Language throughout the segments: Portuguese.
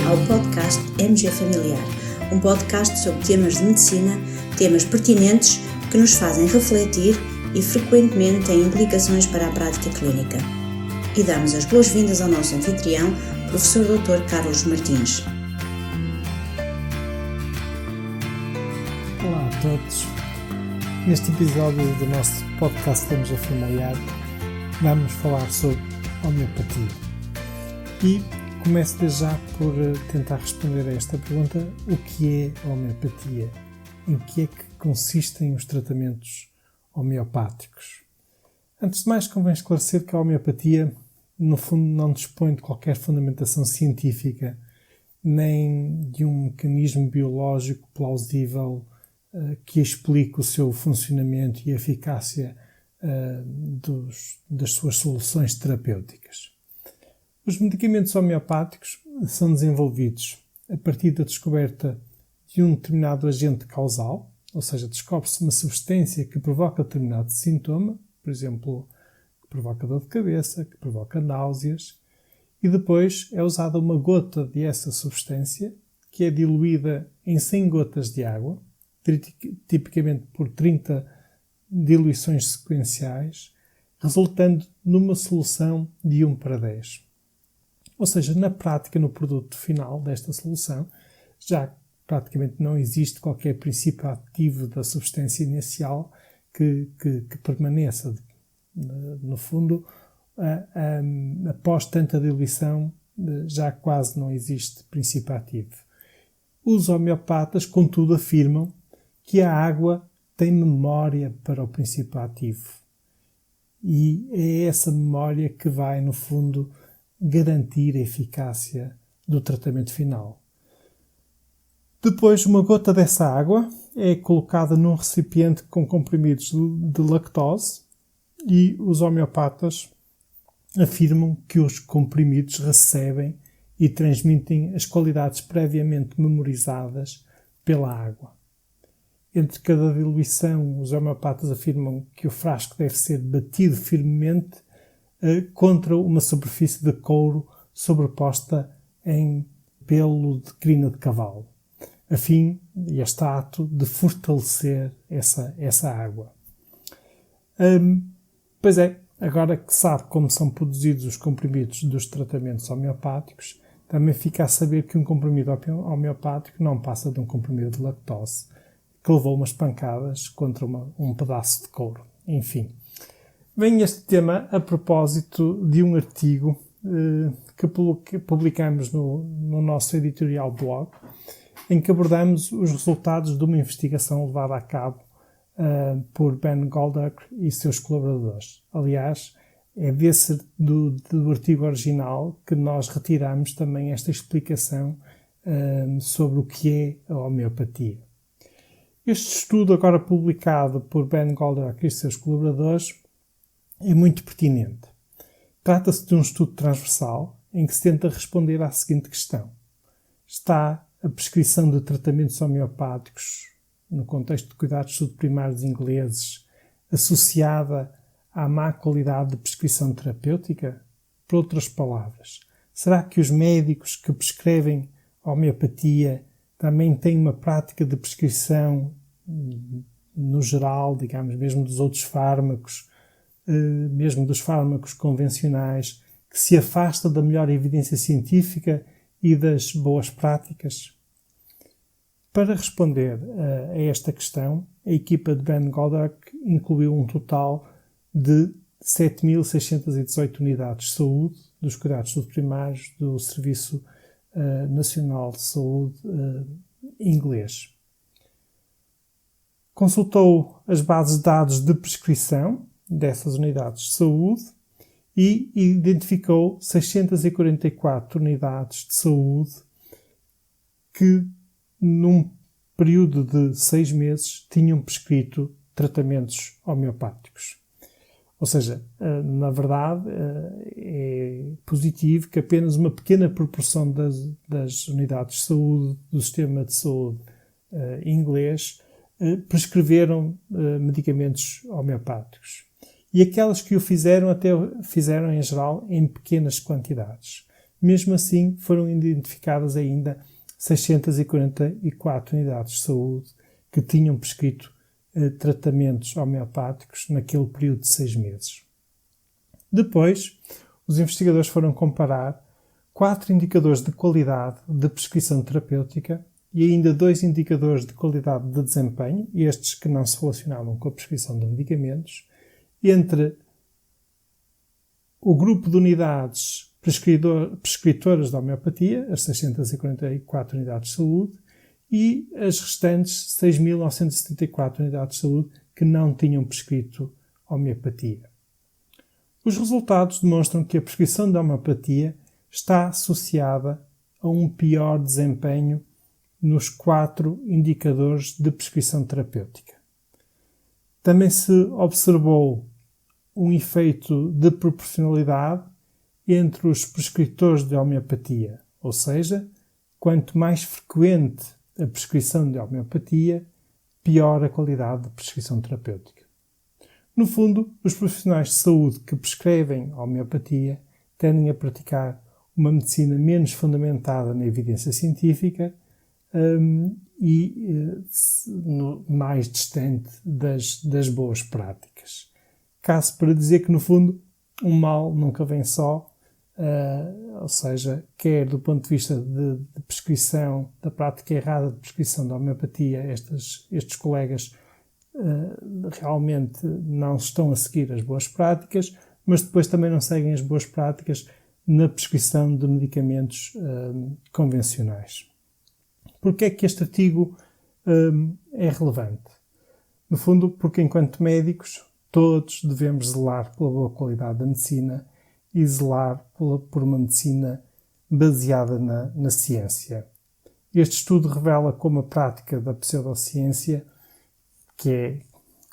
ao podcast MG Familiar, um podcast sobre temas de medicina, temas pertinentes que nos fazem refletir e frequentemente têm implicações para a prática clínica. E damos as boas-vindas ao nosso anfitrião, Professor Dr. Carlos Martins. Olá a todos. Neste episódio do nosso podcast MG Familiar vamos falar sobre homeopatia. E começo desde já por tentar responder a esta pergunta: o que é a homeopatia? Em que é que consistem os tratamentos homeopáticos? Antes de mais, convém esclarecer que a homeopatia, no fundo, não dispõe de qualquer fundamentação científica, nem de um mecanismo biológico plausível que explique o seu funcionamento e a eficácia das suas soluções terapêuticas. Os medicamentos homeopáticos são desenvolvidos a partir da descoberta de um determinado agente causal, ou seja, descobre-se uma substância que provoca determinado sintoma, por exemplo, que provoca dor de cabeça, que provoca náuseas, e depois é usada uma gota dessa substância, que é diluída em 100 gotas de água, tipicamente por 30 diluições sequenciais, resultando numa solução de 1:10. Ou seja, na prática, no produto final desta solução, já praticamente não existe qualquer princípio ativo da substância inicial que permaneça. No fundo, após tanta diluição, já quase não existe princípio ativo. Os homeopatas, contudo, afirmam que a água tem memória para o princípio ativo. E é essa memória que vai, no fundo, garantir a eficácia do tratamento final. Depois, uma gota dessa água é colocada num recipiente com comprimidos de lactose e os homeopatas afirmam que os comprimidos recebem e transmitem as qualidades previamente memorizadas pela água. Entre cada diluição, os homeopatas afirmam que o frasco deve ser batido firmemente contra uma superfície de couro sobreposta em pelo de crina de cavalo, a fim, este ato, de fortalecer essa água. Pois é, agora que sabe como são produzidos os comprimidos dos tratamentos homeopáticos, também fica a saber que um comprimido homeopático não passa de um comprimido de lactose, que levou umas pancadas contra um pedaço de couro. Enfim. Vem este tema a propósito de um artigo que publicamos no nosso editorial blog, em que abordamos os resultados de uma investigação levada a cabo por Ben Goldrake e seus colaboradores. Aliás, é do artigo original que nós retiramos também esta explicação sobre o que é a homeopatia. Este estudo, agora publicado por Ben Goldrake e seus colaboradores, é muito pertinente. Trata-se de um estudo transversal em que se tenta responder à seguinte questão: está a prescrição de tratamentos homeopáticos, no contexto de cuidados de saúde primários ingleses, associada à má qualidade de prescrição terapêutica? Por outras palavras, será que os médicos que prescrevem homeopatia também têm uma prática de prescrição, no geral, digamos, mesmo dos outros fármacos, mesmo dos fármacos convencionais, que se afasta da melhor evidência científica e das boas práticas? Para responder a esta questão, a equipa de Ben Goldrake incluiu um total de 7.618 unidades de saúde, dos cuidados de saúde primários do Serviço Nacional de Saúde inglês. Consultou as bases de dados de prescrição dessas unidades de saúde e identificou 644 unidades de saúde que, num período de 6 meses, tinham prescrito tratamentos homeopáticos. Ou seja, na verdade, é positivo que apenas uma pequena proporção das unidades de saúde do sistema de saúde inglês prescreveram medicamentos homeopáticos. E aquelas que o fizeram, até fizeram em geral em pequenas quantidades. Mesmo assim, foram identificadas ainda 644 unidades de saúde que tinham prescrito tratamentos homeopáticos naquele período de 6 meses. Depois, os investigadores foram comparar 4 indicadores de qualidade de prescrição terapêutica e ainda 2 indicadores de qualidade de desempenho, estes que não se relacionavam com a prescrição de medicamentos, entre o grupo de unidades prescritoras de homeopatia, as 644 unidades de saúde, e as restantes 6.974 unidades de saúde que não tinham prescrito homeopatia. Os resultados demonstram que a prescrição de homeopatia está associada a um pior desempenho nos 4 indicadores de prescrição terapêutica. Também se observou um efeito de proporcionalidade entre os prescritores de homeopatia, ou seja, quanto mais frequente a prescrição de homeopatia, pior a qualidade de prescrição terapêutica. No fundo, os profissionais de saúde que prescrevem homeopatia tendem a praticar uma medicina menos fundamentada na evidência científica mais distante das boas práticas. Caso para dizer que, no fundo, um mal nunca vem só, ou seja, quer do ponto de vista de prescrição, da prática errada de prescrição da homeopatia, estes colegas realmente não estão a seguir as boas práticas, mas depois também não seguem as boas práticas na prescrição de medicamentos convencionais. Porquê é que este artigo é relevante? No fundo, porque enquanto médicos todos devemos zelar pela boa qualidade da medicina e zelar por uma medicina baseada na ciência. Este estudo revela como a prática da pseudociência, que é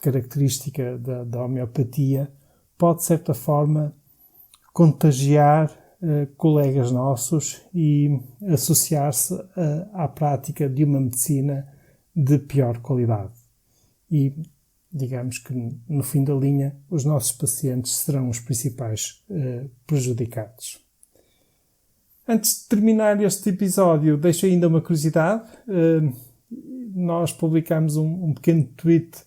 característica da homeopatia, pode, de certa forma, contagiar colegas nossos e associar-se à prática de uma medicina de pior qualidade. E digamos que, no fim da linha, os nossos pacientes serão os principais prejudicados. Antes de terminar este episódio, deixo ainda uma curiosidade. Nós publicamos um pequeno tweet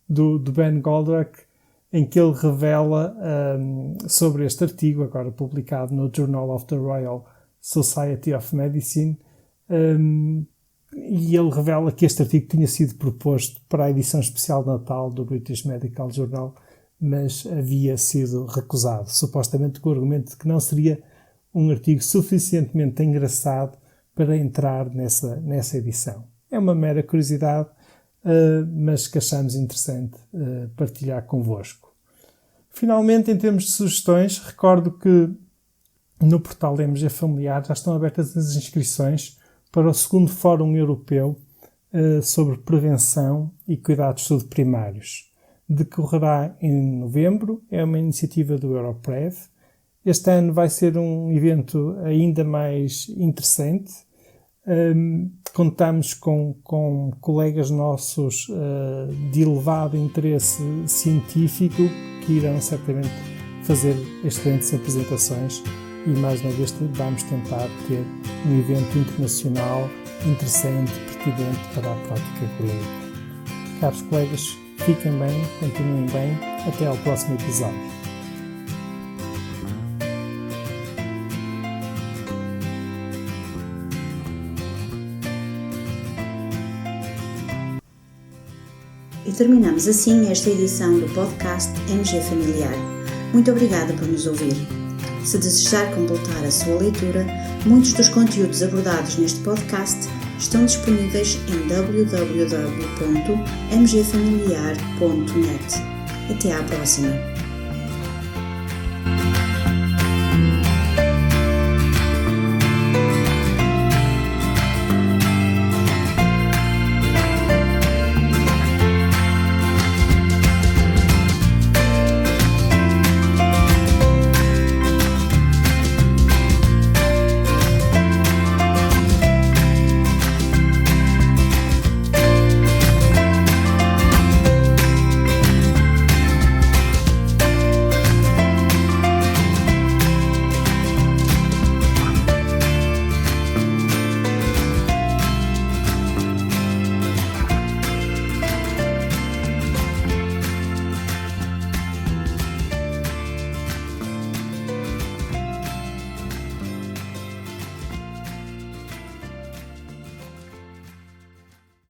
do Ben Goldrake em que ele revela sobre este artigo, agora publicado no Journal of the Royal Society of Medicine, e ele revela que este artigo tinha sido proposto para a edição especial de Natal do British Medical Journal, mas havia sido recusado, supostamente com o argumento de que não seria um artigo suficientemente engraçado para entrar nessa edição. É uma mera curiosidade, mas que achamos interessante partilhar convosco. Finalmente, em termos de sugestões, recordo que no portal da MG Familiar já estão abertas as inscrições para o 2º Fórum Europeu sobre Prevenção e Cuidados de Saúde Primários. Decorrerá em novembro, é uma iniciativa do Europrev. Este ano vai ser um evento ainda mais interessante. Contamos com colegas nossos de elevado interesse científico que irão certamente fazer excelentes apresentações e mais uma vez vamos tentar ter um evento internacional interessante, pertinente para a prática clínica. Caros colegas, fiquem bem, continuem bem, até ao próximo episódio. E terminamos assim esta edição do podcast MG Familiar. Muito obrigada por nos ouvir. Se desejar completar a sua leitura, muitos dos conteúdos abordados neste podcast estão disponíveis em www.mgfamiliar.net. Até à próxima!